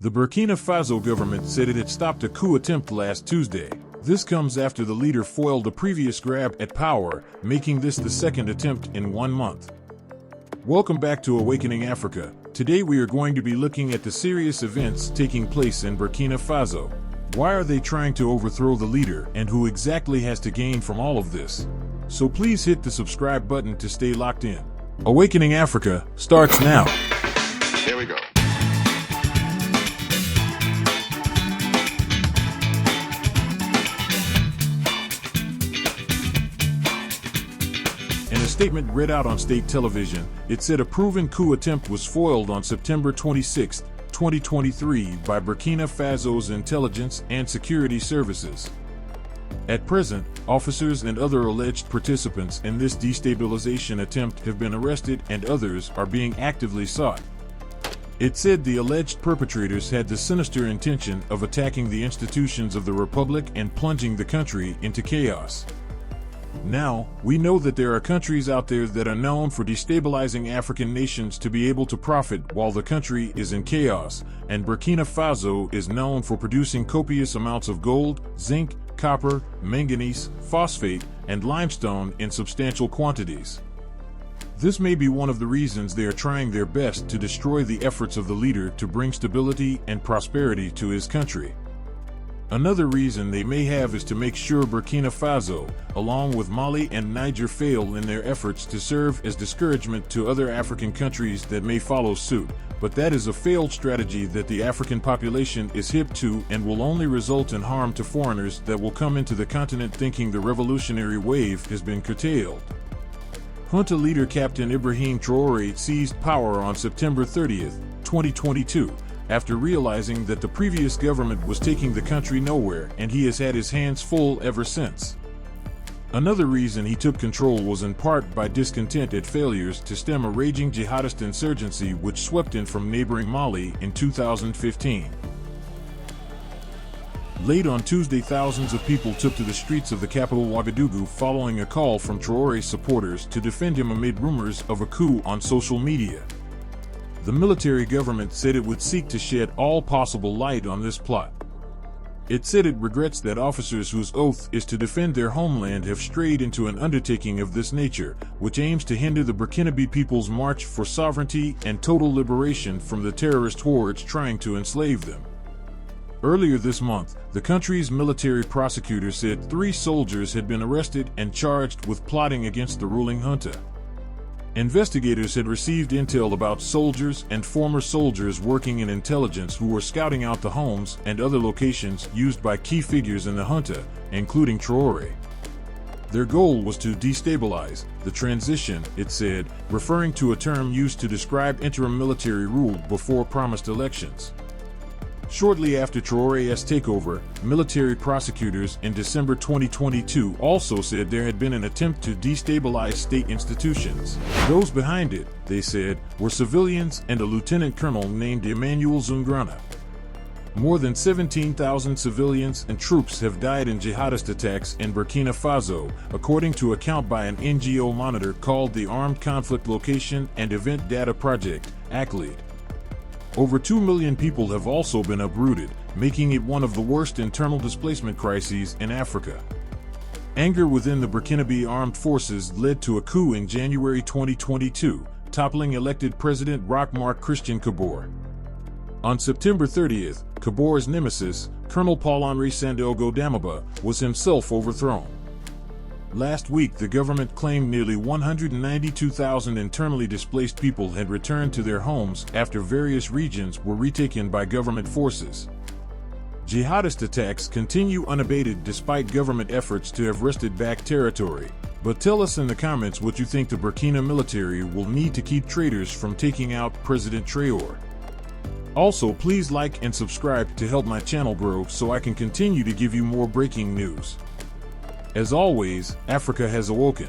The Burkina Faso government said it had stopped a coup attempt last Tuesday. This comes after the leader foiled a previous grab at power, making this the second attempt in 1 month. Welcome back to Awakening Africa. Today we are going to be looking at the serious events taking place in Burkina Faso. Why are they trying to overthrow the leader, and who exactly has to gain from all of this? So please hit the subscribe button to stay locked in. Awakening Africa starts now. Here we go. In a statement read out on state television, it said a proven coup attempt was foiled on September 26, 2023 by Burkina Faso's intelligence and security services. At present, officers and other alleged participants in this destabilization attempt have been arrested and others are being actively sought. It said the alleged perpetrators had the sinister intention of attacking the institutions of the republic and plunging the country into chaos. Now, we know that there are countries out there that are known for destabilizing African nations to be able to profit while the country is in chaos, and Burkina Faso is known for producing copious amounts of gold, zinc, copper, manganese, phosphate, and limestone in substantial quantities. This may be one of the reasons they are trying their best to destroy the efforts of the leader to bring stability and prosperity to his country. Another reason they may have is to make sure Burkina Faso, along with Mali and Niger, fail in their efforts to serve as discouragement to other African countries that may follow suit. But that is a failed strategy that the African population is hip to and will only result in harm to foreigners that will come into the continent thinking the revolutionary wave has been curtailed. Junta leader Captain Ibrahim Traore seized power on September 30, 2022. After realizing that the previous government was taking the country nowhere, and he has had his hands full ever since. Another reason he took control was in part by discontent at failures to stem a raging jihadist insurgency which swept in from neighboring Mali in 2015. Late on Tuesday, thousands of people took to the streets of the capital Ouagadougou following a call from Traore's supporters to defend him amid rumors of a coup on social media. The military government said it would seek to shed all possible light on this plot. It said it regrets that officers whose oath is to defend their homeland have strayed into an undertaking of this nature, which aims to hinder the Burkinabe people's march for sovereignty and total liberation from the terrorist hordes trying to enslave them. Earlier this month, the country's military prosecutor said 3 soldiers had been arrested and charged with plotting against the ruling junta. Investigators had received intel about soldiers and former soldiers working in intelligence who were scouting out the homes and other locations used by key figures in the junta, including Traore. Their goal was to destabilize the transition, it said, referring to a term used to describe interim military rule before promised elections. Shortly after Traore's takeover, military prosecutors in December 2022 also said there had been an attempt to destabilize state institutions. Those behind it, they said, were civilians and a lieutenant colonel named Emmanuel Zungrana. More than 17,000 civilians and troops have died in jihadist attacks in Burkina Faso, according to a count by an NGO monitor called the Armed Conflict Location and Event Data Project, ACLED. Over 2 million people have also been uprooted, making it one of the worst internal displacement crises in Africa. Anger within the Burkinabe armed forces led to a coup in January 2022, toppling elected President Roch-Marc Christian Kabore. On September 30th, Kabore's nemesis, Colonel Paul-Henri Sandaogo Damiba, was himself overthrown. Last week, the government claimed nearly 192,000 internally displaced people had returned to their homes after various regions were retaken by government forces. Jihadist attacks continue unabated despite government efforts to have wrested back territory. But tell us in the comments what you think the Burkina military will need to keep traitors from taking out President Traore. Also, please like and subscribe to help my channel grow so I can continue to give you more breaking news. As always, Africa has awoken.